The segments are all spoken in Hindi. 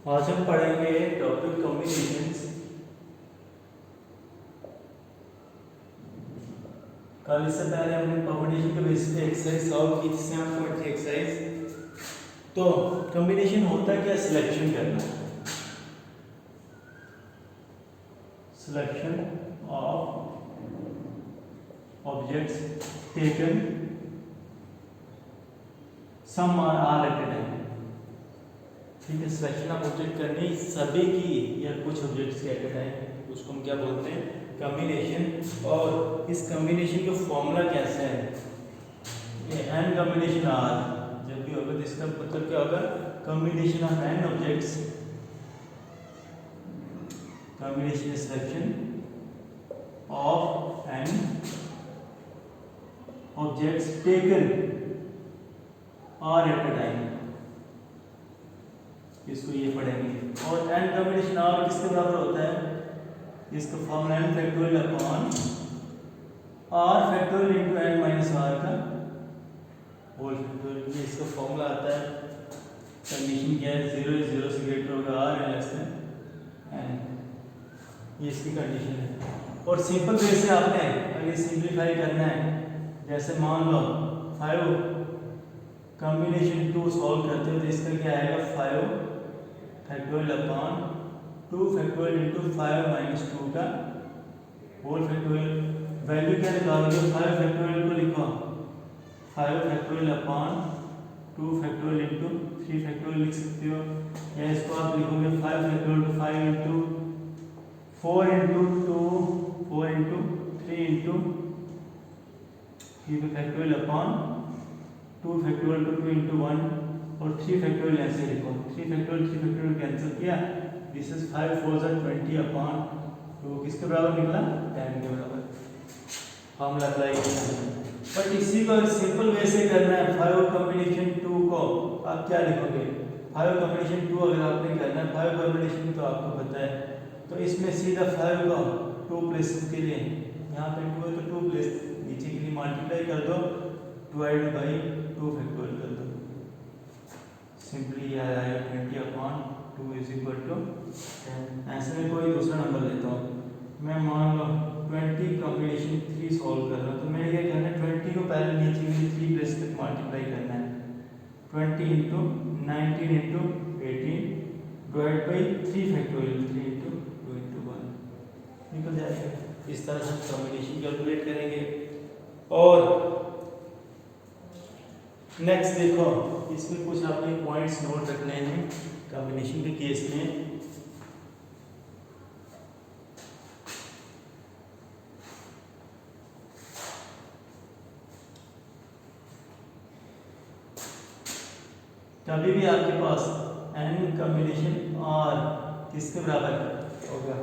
आज हम पढ़ेंगे टॉपिक कॉम्बिनेशंस। कल इससे पहले हमने कॉम्बिनेशन के बेसिस पे एक्सरसाइज सॉल्व की थी 7.3 एक्सरसाइज। तो कॉम्बिनेशन होता है क्या? सिलेक्शन करना, selection of objects taken some r at a time. ठीक है, सिलेक्शन ऑफ ऑब्जेक्ट करनी सभी की या कुछ ऑब्जेक्ट्स के एट ए टाइम, उसको हम क्या बोलते हैं? कॉम्बिनेशन। और इस कॉम्बिनेशन का फॉर्मूला कैसा है? ये एन कॉम्बिनेशन आर जब भी होगा तो इसका मतलब क्या होगा? Combination of n objects, combination selection of n objects taken r at a time, इसको ये पढ़ेंगे। और एन कॉम्बिनेशन आर किसके बराबर होता है? इसका formula n factorial upon r factorial into n minus r का होल फैक्टोरियल। ये इसका फॉर्मूला आता है। कंडीशन क्या है? 0 0 से ग्रेटर होगा r n less than n, ये इसकी कंडीशन है। और सिंपल वे से आपने अगर सिंप्लीफाई करना है, जैसे मान लो 5 कॉम्बिनेशन 2 सॉल्व करते हो तो इसका क्या आएगा? 5 factorial upon 2 factorial into 5 minus 2 का होल फैक्टोरियल। वैल्यू क्या निकालोगे? 5 फैक्टोरियल को लिखो 5 factorial upon 2 factorial into 3 factorial लिख सकते हो, या इसको आप लिखोगे 5 factorial two 5 into 4 into 2 4 into 3 into 3 factorial upon 2 factorial two 2 into 1 और 3 फैक्टोरियल ऐसे लिखो। 3 फैक्टोरियल कैंसिल किया, दिस इज 5 4 20 अपॉन 2 किसके बराबर निकला? 10 के बराबर। फॉर्मूला अप्लाई किया। बट इसी को सिंपल वे से करना है। 5 कॉम्बिनेशन 2 को आप क्या लिखोगे? 5 कॉम्बिनेशन 2 अगर आपने करना है 5 कॉम्बिनेशन तो आपको पता है, तो इसमें सीधा 5 को 2 प्लेसेस के लिए, यहाँ पे 2 है तो 2 प्लेस नीचे के लिए मल्टीप्लाई कर दो, डिवाइड बाई 2 फैक्टोरियल कर दो, सिंपली ये आएगा 20 अपॉन 2 इज इक्वल टू 10। ऐसे में कोई दूसरा नंबर लेता हूँ मैं, मान लो 20 कॉम्बिनेशन 3 सॉल्व कर रहा हूँ, तो मैंने क्या करना है? 20 को पहले नीचे के 3 प्लेस तक मल्टीप्लाई करना है। 20 into 19 into 18 divide by 3 factorial 3 into 2 into 1 निकल जाएगा। इस तरह से हम कॉम्बिनेशन कैलकुलेट करेंगे। और नेक्स्ट देखो, इसमें कुछ आपने पॉइंट्स नोट रखने हैं कॉम्बिनेशन के केस में। कभी भी आपके पास n कॉम्बिनेशन r किसके बराबर होगा?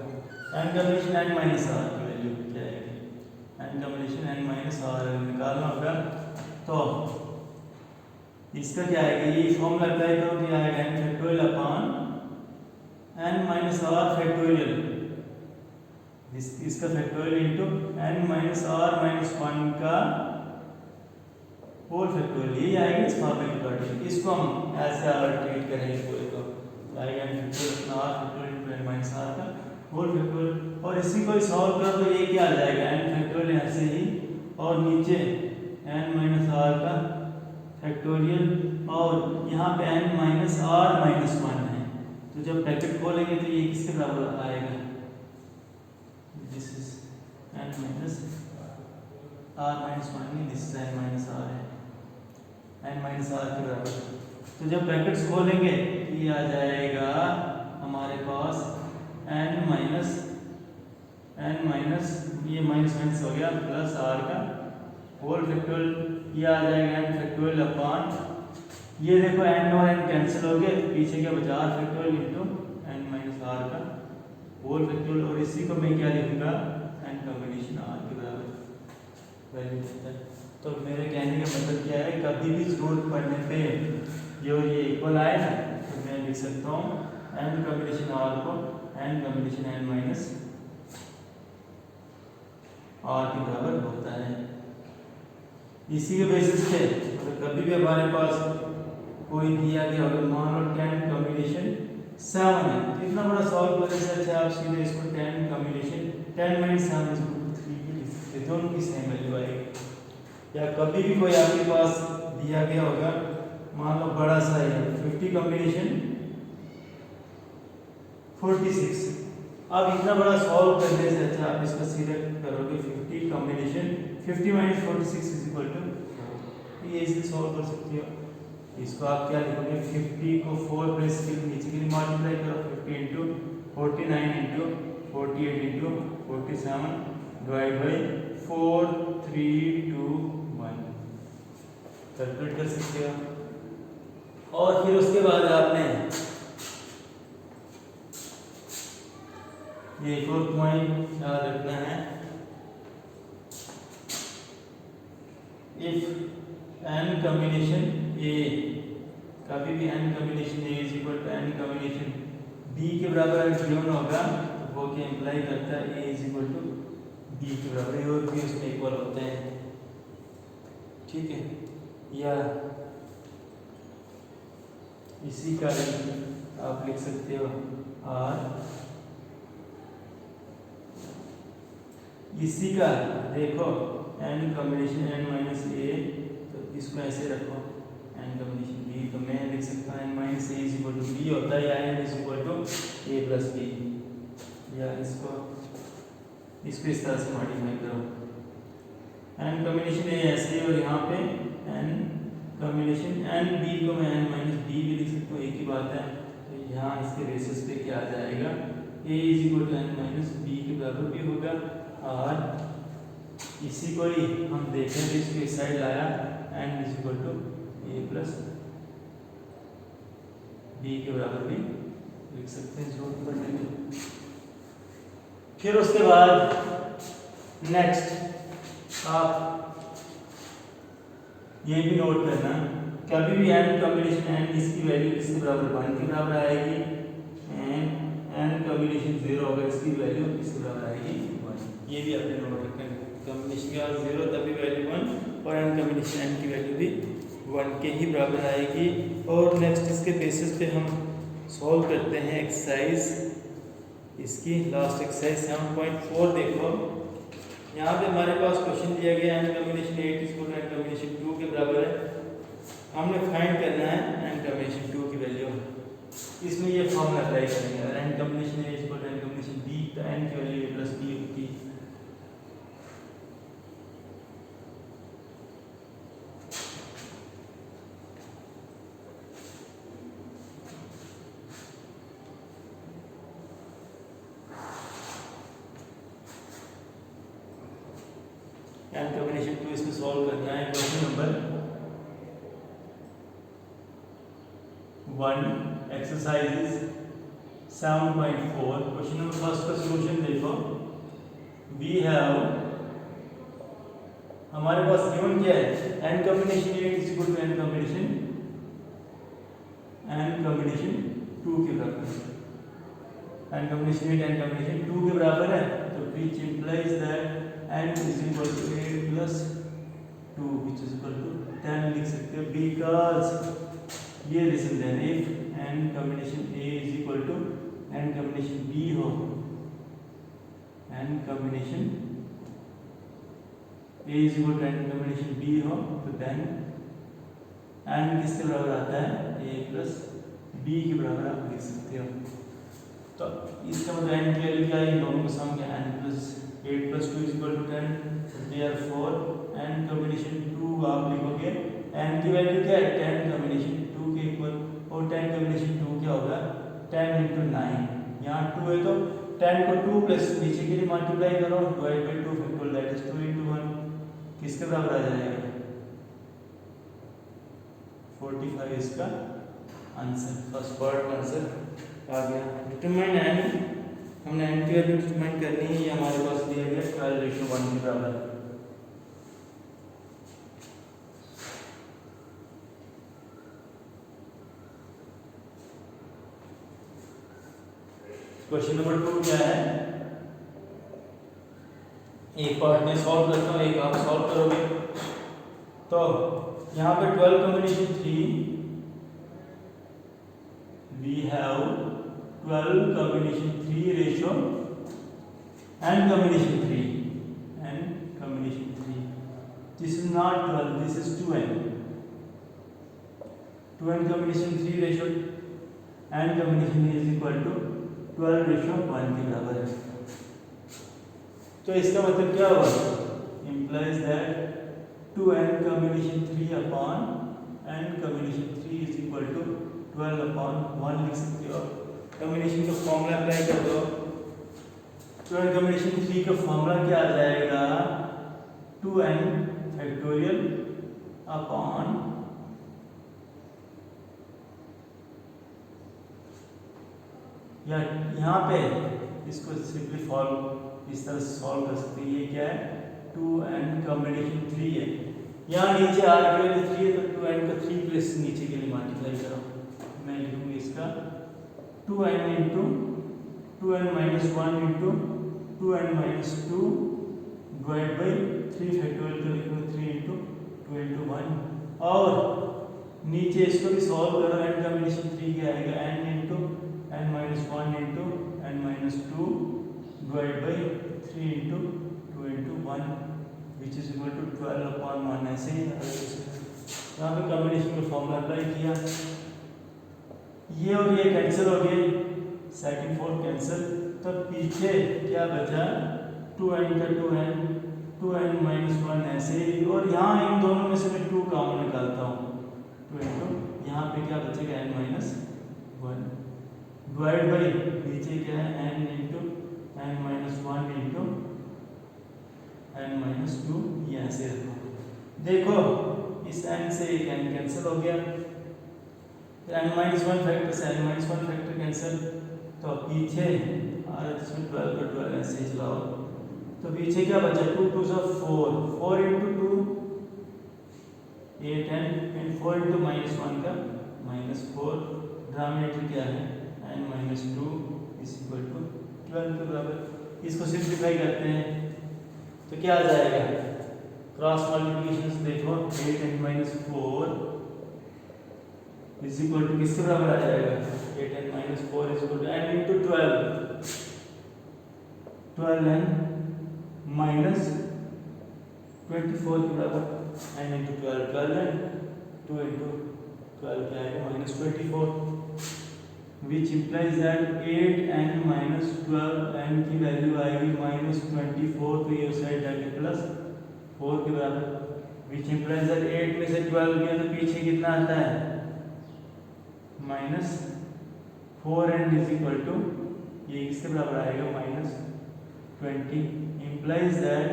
n combination n minus r की वैल्यू क्या आएगी? n combination n minus r निकालना होगा, तो इसका क्या आएगा? ये फॉर्मूला अप्लाई करो तो आएगा n factorial upon n minus r factorial, इसका factorial into n minus r minus 1 का होल फैक्टोरियल। ये आएगा इस फॉर्मूले के अकॉर्डिंग। इसको हम ऐसे अलग ट्रीट करेंगे पूरे को, आएगा n factorial r factorial into n minus r का होल फैक्टोरियल। और इसी को सॉल्व करो तो ये क्या आ जाएगा? n फैक्टोरियल ऐसे ही, और नीचे n माइनस r का फैक्टोरियल, और यहाँ पे n माइनस r माइनस 1 है, तो जब ब्रैकेट खोलेंगे तो ये किसके बराबर आएगा? This is n minus r minus 1 नहीं, this is n minus r है, n माइनस r के बराबर। तो जब ब्रैकेट्स खोलेंगे तो ये आ जाएगा हमारे पास n माइनस ये माइनस माइनस हो गया प्लस r का होल फैक्टोरियल, ये आ जाएगा n फैक्टोरियल अपॉन, ये देखो n और n कैंसिल हो गए, पीछे क्या बचा? r factorial into n minus r का होल फैक्टोरियल। और इसी को मैं क्या लिखूंगा? n कॉम्बिनेशन r के बराबर वैल्यू देता है। तो मेरे कहने का मतलब क्या है? कभी भी जरूरत पड़ने पे ये इक्वल आए ना, तो मैं लिख सकता हूँ n कॉम्बिनेशन r को n combination n minus r के बराबर होता है। इसी के बेसिस पे अगर कभी भी हमारे पास कोई दिया गया होगा, मान लो 10 कॉम्बिनेशन 7 है। इतना बड़ा सॉल्व करने से अच्छा आप सीधे इसको 10 combination 10 minus 7 is equal to 3 की लिख सकते हैं, दोनों की सेम वैल्यू आएगी। या कभी भी कोई आपके पास दिया गया होगा, मान लो बड़ा सा है 50 कॉम्बिनेशन 46, अब इतना बड़ा सॉल्व करने से अच्छा आप इसका सीधे करोगे 50 combination 50 minus 46 is equal to, ये इसे सॉल्व कर सकते हो। इसको आप क्या लिखोगे, 50 को 4 प्लस के नीचे के लिए मल्टीप्लाई करो, 50 into 49 into 48 into 47 divide by 4 3 2 1 calculate कर सकते हो। और फिर उसके बाद आपने ये एक और पॉइंट याद रखना है, इफ n कॉम्बिनेशन a, कभी भी n combination a is equal to n combination b के बराबर अगर गिवन होगा तो वो क्या इंप्लाई करता है a is equal to b के बराबर, और भी उसमें इक्वल होते हैं, ठीक है। या इसी का आप लिख सकते हो और इसी का देखो n combination n minus a, तो इसको ऐसे रखो n कॉम्बिनेशन b, तो मैं लिख सकता हूँ n minus a is equal to b होता है, या n is equal to a plus b, या इसको इस तरह से मॉडिफाई करो। n कॉम्बिनेशन a ऐसे, और यहाँ पे n कॉम्बिनेशन n b को मैं n माइनस b भी लिख सकता हूँ, एक ही बात है। तो यहाँ इसके बेसिस पे क्या आ जाएगा, a is equal to n minus b के बराबर भी होगा, और इसी को ही हम देखें तो इसको इस साइड लाया n is equal to a plus b के बराबर भी लिख सकते हैं जरूरत पड़ने में। फिर उसके बाद नेक्स्ट आप ये भी नोट करना, कभी भी n कॉम्बिनेशन n इसकी वैल्यू इसके बराबर 1 के बराबर आएगी, एंड n कॉम्बिनेशन 0 होगा इसकी वैल्यू इसके बराबर आएगी 1, ये भी आपने नोट रखना है। कॉम्बिनेशन के बाद 0 तभी वैल्यू 1, और n कॉम्बिनेशन n की वैल्यू भी 1 के ही बराबर आएगी। और नेक्स्ट इसके बेसिस पे हम सॉल्व करते हैं एक्सरसाइज, इसकी लास्ट एक्सरसाइज 7.4। देखो यहाँ पे हमारे पास क्वेश्चन दिया गया n कॉम्बिनेशन 8 इसको n कॉम्बिनेशन 2 के बराबर है, हमने फाइंड करना है n कॉम्बिनेशन 2 की वैल्यू। इसमें ये फॉर्मूला अप्लाई करेंगे, अगर n combination a equal to n combination b, तो n की वैल्यू a प्लस b होगी। n कॉम्बिनेशन 2 इसमें सॉल्व करना है। Question number 1 exercise 7.4। Question number first का सॉल्यूशन देखो, वी हैव, हमारे पास गिवन क्या है, n combination 8 is equal to n combination 2 के बराबर, n कॉम्बिनेशन 8 n कॉम्बिनेशन 2 के बराबर है, तो which implies that n is equal to 8 plus 2 which is equal to 10 लिख सकते हो, because ये reason then if n combination a is equal to n combination b हो, n combination a is equal to n combination b हो, तो then n किसके बराबर आता है, a plus b के बराबर आप लिख सकते हो। तो इसका मतलब n की वैल्यू क्या है, इन दोनों को सम किया n plus 8 plus 2 is equal to 10, therefore n combination 2 आप लिखोगे, n की वैल्यू क्या है 10 combination 2 के इक्वल, और 10 combination 2 क्या होगा 10 into 9, यहाँ 2 है तो 10 को 2 प्लस नीचे के लिए मल्टीप्लाई करो, divide by 2 factorial that is 2 into 1, किसके बराबर आ जाएगा 45। इसका आंसर, फर्स्ट पार्ट का आंसर आ गया। डिटरमाइन n, हमने n की वैल्यू डिटरमाइन करनी है, ये हमारे पास दिया गया 12:1 के बराबर। क्वेश्चन नंबर 2 क्या है, एक पार्ट में सॉल्व करता हूँ, एक आप सॉल्व करोगे। तो यहाँ पे 12 combination 3 we have 12 combination 3 ratio n combination 3. This is not 12, this is 2n. 2n combination 3 ratio n combination is equal to 12 ratio 1 के बराबर है। तो इसका मतलब क्या हुआ? Implies that 2n combination 3 upon n combination 3 is equal to 12 upon 1 लिख सकते हो। कॉम्बिनेशन का फॉर्मूला अप्लाई कर दो। 2n combination 3 का फॉर्मूला क्या आ जाएगा? 2n फैक्टोरियल अपॉन या यहाँ पे इसको सिंपली इस तरह सॉल्व कर सकते हैं। ये क्या है? 2n कॉम्बिनेशन 3 है, यहाँ नीचे r के लिए 3 है तो 2n का 3 प्लस नीचे के लिए मल्टीप्लाई करो। मैं लिखूंगी इसका 2n into 2n minus 1 into 2n minus 2 divide by 3 factorial तो लिखूंगा 3 इंटू 2 इंटू 1 और नीचे इसको भी सॉल्व करो। n कॉम्बिनेशन 3 क्या आएगा? n into n minus 1 into n minus 2 divide by 3 into 2 into 1 which is equal to 12 upon 1। ऐसे ही यहाँ पे कॉम्बिनेशन का फॉर्मूला अप्लाई किया, ये और ये कैंसिल हो गए, सेकंड फोर्थ कैंसिल, तो पीछे क्या बचा? 2n का 2n माइनस 1 ऐसे ही, और यहाँ इन दोनों में से मैं 2 कॉमन निकालता हूँ 2 इंटू यहाँ पे क्या बचेगा? n माइनस 1 डिवाइड बाई नीचे क्या है? n into n minus 1 into n minus 2। ये ऐसे रखो। देखो इस n से एक n कैंसिल हो गया, n माइनस 1 फैक्टर से n माइनस 1 फैक्टर कैंसिल, तो पीछे और इसमें 12 का 12 ऐसे ही चलाओ तो पीछे क्या बचा? 2 2 4 4 इंटू 2 8 एंड 4 इंटू माइनस 1 का माइनस 4। डिनोमिनेटर क्या है? n minus 2 is equal to 12 के बराबर। इसको सिंप्लीफाई करते हैं तो क्या आ जाएगा? क्रॉस मल्टीप्लिकेशन देखो 8 n minus 4 is equal to किसके बराबर आ जाएगा? 8 n minus 4 is equal to n into 12n minus 24 के बराबर। n इंटू 12n 2 इंटू 12 क्या आएगा? Minus 24 which implies that 8n minus 12n की वैल्यू आएगी माइनस 24, तो ये साइड जाके प्लस 4 के बराबर। which implies that 8 में से 12 गया तो पीछे कितना आता है? Minus 4n is equal to ये किसके बराबर आएगा? माइनस 20। implies that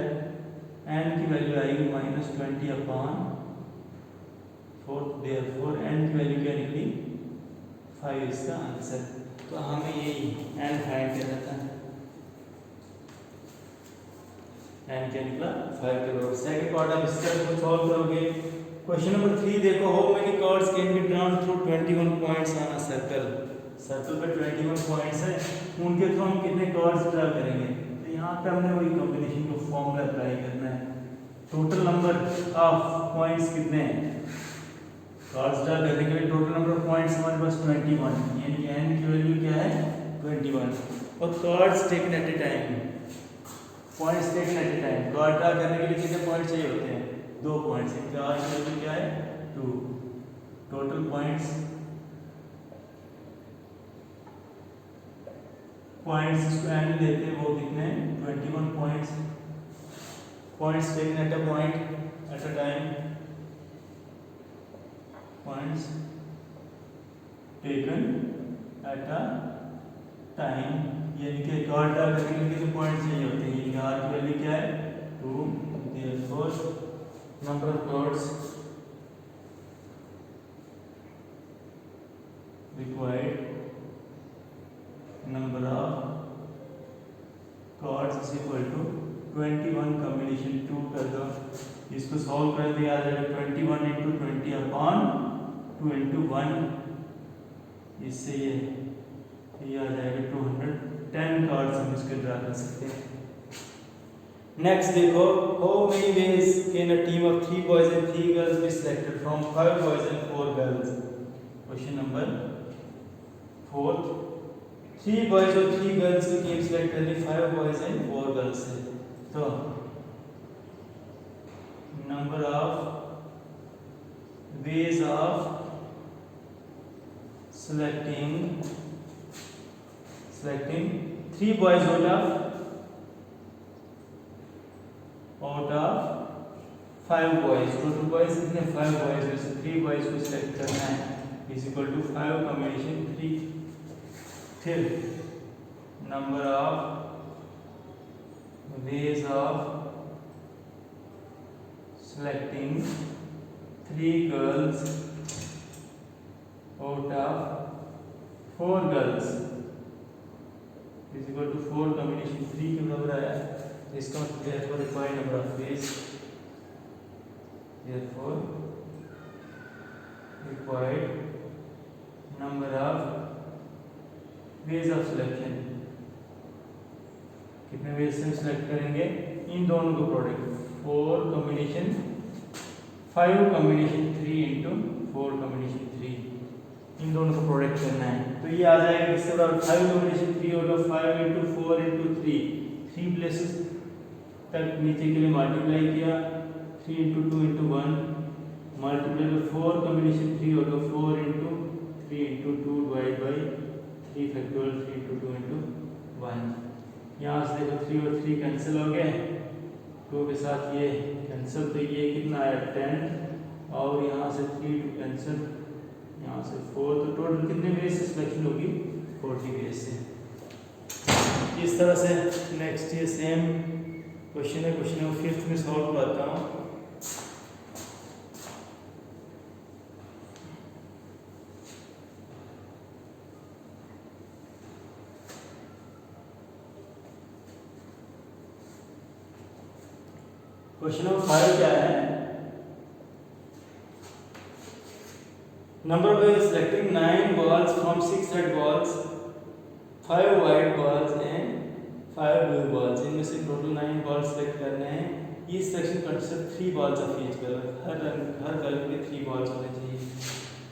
n की वैल्यू आएगी माइनस 20 अपॉन 4। देयरफॉर n की वैल्यू क्या निकली? 5 इसका आंसर। तो हमें यही n फाइंड करना था। n क्या निकला? 5 के बराबर। सेकंड पार्ट आप इसका सॉल्व करोगे। क्वेश्चन नंबर 3 देखो, how many cards can be drawn through 21 points on a circle. Circle पे 21 पॉइंट्स है, उनके थ्रू हम कितने कार्ड्स ड्रा करेंगे? तो यहाँ पे हमने वही कॉम्बिनेशन को फॉर्मूला अप्लाई करना है। टोटल नंबर ऑफ पॉइंट्स कितने हैं? कार्ड्स ड्रा करने के लिए टोटल नंबर ऑफ पॉइंट्स हमारे पास 21, यानी कि n की वैल्यू क्या है? 21। और cards taken at a time, points taken at a time. Card draw करने के लिए कितने पॉइंट्स चाहिए होते हैं? 2 पॉइंट्स। इनकी r की वैल्यू क्या है? 2। टोटल पॉइंट्स इसको n लेते हैं, वो कितने हैं? 21 points. Points taken at a point at a time, points taken at a time, यानी कि कार्ड ड्रा करने के लिए कितने पॉइंट्स चाहिए होते हैं? ये r की वैल्यू क्या है? 2। therefore number of cards required, number of cards is equal to 21 combination 2 कर दो। इसको सॉल्व कर दिया जाएगा 21 इंटू 20 अपॉन 2 इंटू 1। इससे ये आ जाएगा 210 कार्ड्स हम इसके ड्रा कर सकते हैं। नेक्स्ट देखो, how many ways can a team of 3 boys and 3 girls be selected from 5 boys and 4 girls. Question number 4, 3 boys और 3 गर्ल्स की टीम सेलेक्ट करनी, 5 बॉयज एंड 4 गर्ल्स है। तो number of ways of selecting 3 boys out of 5 boys, total boys कितने 5 बॉयज में से 3 बॉयज को सिलेक्ट करना है इज इक्वल टू 5 कॉम्बिनेशन 3। फिर number of ways of selecting 3 girls out of 4 girls is equal to 4 combination 3 के बराबर आया। इसका मतलब required number of veg, therefore required number of ways of selection, कितने वेज से सिलेक्ट करेंगे इन दोनों को product 4 combination 5 combination 3 into 4 combination 3, इन दोनों को प्रोडक्ट करना है। तो ये आ जाएगा इससे बराबर 5 कॉम्बिनेशन 3 होगा 5 इंटू 4 इंटू 3 प्लेसेस तक नीचे के लिए मल्टीप्लाई किया, 3 इंटू 2 इंटू 1 मल्टीप्लाई में 4 कॉम्बिनेशन 3 होगा 4 into 3 into 2 divide by 3 factorial 3 into 2 into 1। यहाँ से देखो 3 और 3 कैंसिल हो गए, 2 के साथ ये कैंसिल, तो ये कितना आया 10 और यहाँ से 3 कैंसिल, यहाँ से 4, तो टोटल कितने वेज से सिलेक्शन होगी 40 वेज से। इस तरह से नेक्स्ट ये सेम क्वेश्चन है, क्वेश्चन नंबर 5 में सॉल्व करता हूँ। क्वेश्चन नंबर 5 क्या है, number of ways selecting 9 balls from 6 red balls, 5 white balls and 5 blue balls, इनमें से टोटल 9 balls सेलेक्ट करने हैं। ये selection consist 3 balls of each colour, her colour के 3 balls होने चाहिए।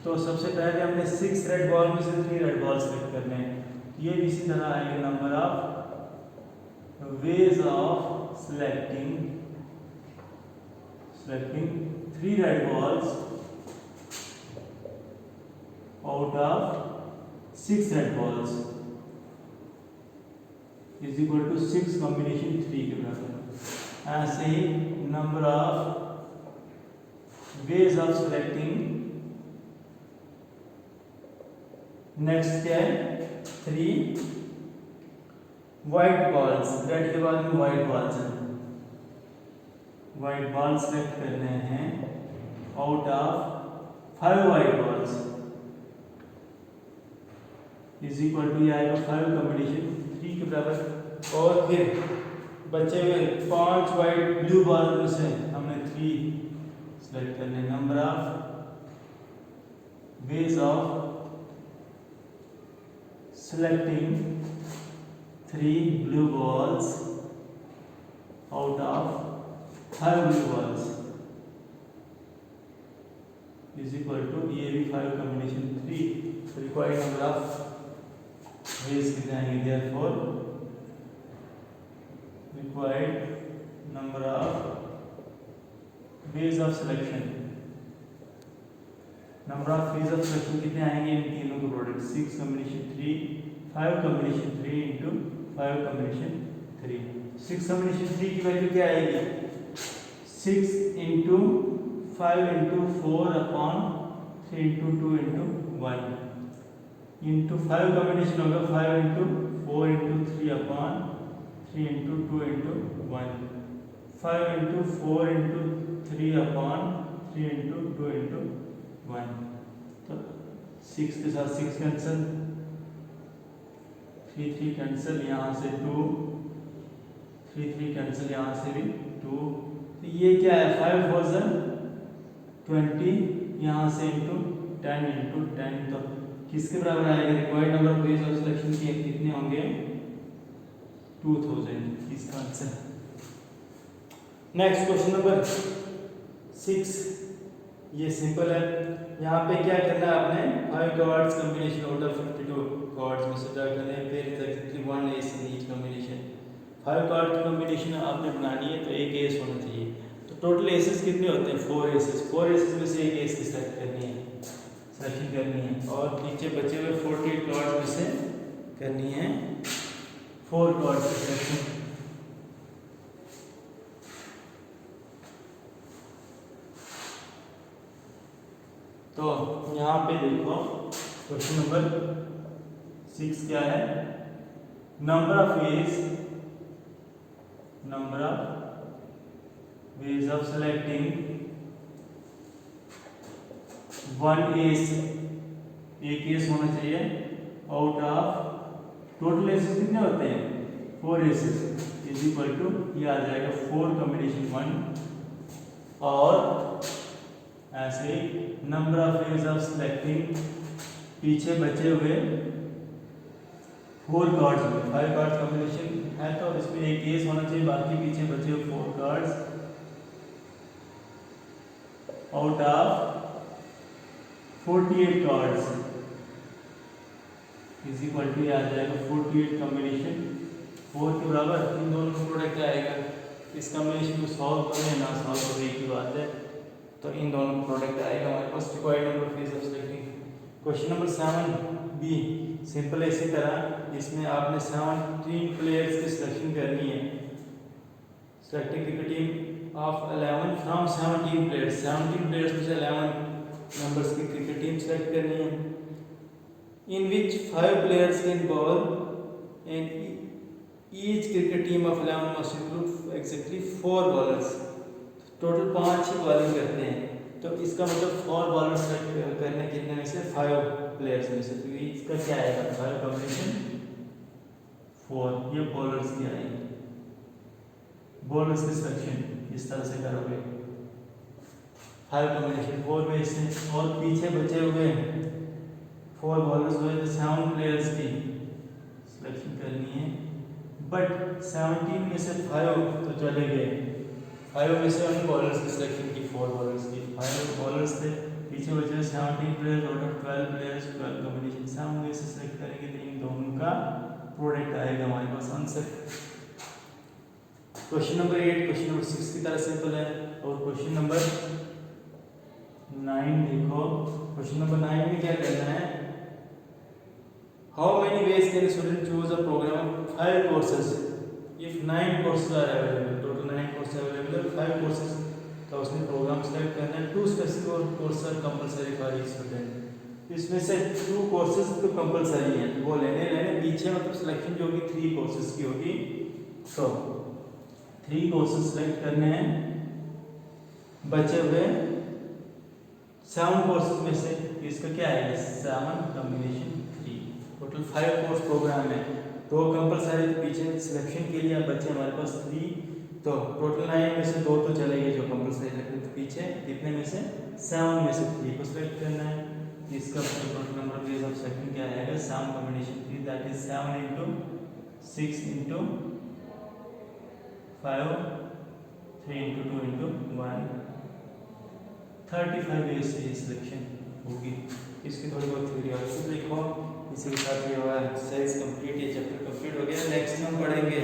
तो सबसे पहले हमने 6 रेड बॉल में से 3 रेड बॉल सेलेक्ट करने हैं, ये भी इसी तरह आएगा number of ways of selecting 3 red balls out of 6 red balls is equal to 6 combination 3 के बराबर। ऐसे ही number of ways of selecting, next क्या है 3 व्हाइट बॉल्स, रेड के बाद में व्हाइट बॉल्स हैं, व्हाइट बॉल सेलेक्ट करने हैं out of 5 white balls is equal to आएगा 5 कॉम्बिनेशन 3 के बराबर। और फिर बचे हुए 5 व्हाइट ब्लू बॉल में से हमने 3 सेलेक्ट करने। Number of ways of selecting 3 blue balls out of 5 blue balls is equal to ये भी 5 combination 3, required number of ways कितने आएंगे, therefore required number of ways of selection, number of ways of selection कितने आएंगे इन तीनों के product 6 combination 3, 5 combination 3 into 5 combination 3। 6 combination 3 की वैल्यू क्या आएगी 6 into 5 into 4 upon 3 into 2 into 1 into 5 combination होगा 5 into 4 into 3 upon 3 into 2 into 1, 5 into 4 into 3 upon 3 into 2 into 1। तो 6 के साथ 6 कैंसिल, 3 कैंसिल, यहाँ से 2, 3 कैंसिल, यहाँ से भी 2। तो ये क्या है 5 4 20, यहाँ से इंटू 10 इंटू 10, तो किसके बराबर आएगा, required number of ways of selection के कितने होंगे 2000, इसका आंसर। नेक्स्ट क्वेश्चन नंबर 6, ये सिंपल है। यहाँ पे क्या करना है आपने 5 cards combination out of 52 cards में से ड्रा करने हैं, फिर exactly 1 S in each combination. 5 card की कॉम्बिनेशन आपने बनानी है तो एक एस होना चाहिए। तो टोटल एसेस कितने होते हैं? 4 एसेस। 4 एसेस में से एक एस की सेलेक्ट करनी है, सिलेक्शन करनी है, और नीचे बचे हुए 48 कार्ड्स में से करनी है 4 कार्ड्स की सिलेक्शन। तो यहाँ पे देखो क्वेश्चन नंबर 6 क्या है? Number of ways of selecting one ace, एक एस होना चाहिए आउट ऑफ टोटल एसेस कितने होते हैं? 4 एसेस इज इक्वल टू ये आ जाएगा 4 कॉम्बिनेशन 1, और ऐसे ही number of ways of selecting, पीछे बचे हुए 4 कार्ड्स में 5 कार्ड्स कॉम्बिनेशन है तो इसमें एक केस होना चाहिए, बाकी पीछे बचे हुए 4 cards out of 48 cards is equal to आ जाएगा 48 कॉम्बिनेशन 4 के बराबर। इन दोनों का प्रोडक्ट आएगा। इस कॉम्बिनेशन को सॉल्व करें ना सॉल्व करें एक ही बात है, तो इन दोनों का प्रोडक्ट आएगा हमारे पास। Required number of ways of selecting. Question number 7b simple इसी तरह, इसमें आपने 17 प्लेयर्स की सिलेक्शन करनी है। Selecting cricket team of 11 from 17 players. 17 players में से 11 मेंबर्स की क्रिकेट टीम सेलेक्ट करनी है, इन विच 5 players can ball and each cricket team of 11 must include exactly 4 bowlers. Total 5 he bowling करते हैं, तो इसका मतलब 4 बॉलर सेलेक्ट करने कितने में से? 5 प्लेयर्स में से। तो इसका क्या आएगा? 5 कॉम्बिनेशन 4। ये बॉलर्स की आएगी, बॉलर्स की सिलेक्शन इस तरह से करोगे 5 कॉम्बिनेशन 4 में से, और पीछे बचे हुए 4 बॉलर्स हुए तो 7 प्लेयर्स की सिलेक्शन करनी है। बट 17 में से 5 तो चले गए, 5 में से उन बॉलर्स की सिलेक्शन की 4 बॉलर्स की। 5 बॉलर्स थे, पीछे बचे 17 players out of 12 players, 12 combination 7 में से सिलेक्ट करेंगे तो इन दोनों का प्रोडक्ट आएगा हमारे पास answer. Question number 8 question number 6 की तरह सिंपल है। और क्वेश्चन नंबर 9 देखो। क्वेश्चन नंबर 9 में क्या करना है? How many ways can student choose a program 5 courses if 9 courses are available. Total 9 courses available, 5 courses, तो उसने प्रोग्राम सेलेक्ट करना है। 2 specific courses are compulsory for each student. इसमें से 2 कोर्सेज तो कंपलसरी हैं, वो लेने पीछे मतलब सिलेक्शन जो होगी 3 कोर्सेज की होगी। तो 3 कोर्सेज सेलेक्ट करने हैं, बचे हुए 7 कोर्सेज में से इसका क्या है? 7 कॉम्बिनेशन 3। टोटल 5 कोर्स प्रोग्राम है, तो कंपलसरी पीछे सिलेक्शन के लिए बच्चे हमारे पास 3, तो टोटल 9 में से 2 तो चलेंगे जो कंपलसरी रखने, तो पीछे कितने में से? 7 में से 3 को सिलेक्ट करना है। इसका total number of ways of selecting क्या आएगा? 7 combination 3, that is 7 into 6 into 5, 3 into 2 into 1, 35 veg से सिलेक्शन होगी। इसकी थोड़ी बहुत थ्योरी और खुद लिखो। इसी के साथ ये हुआ एक्सरसाइज कंप्लीट, ये चैप्टर कंप्लीट हो गया। नेक्स्ट हम पढ़ेंगे,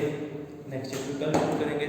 नेक्स्ट चैप्टर कल शुरू करेंगे।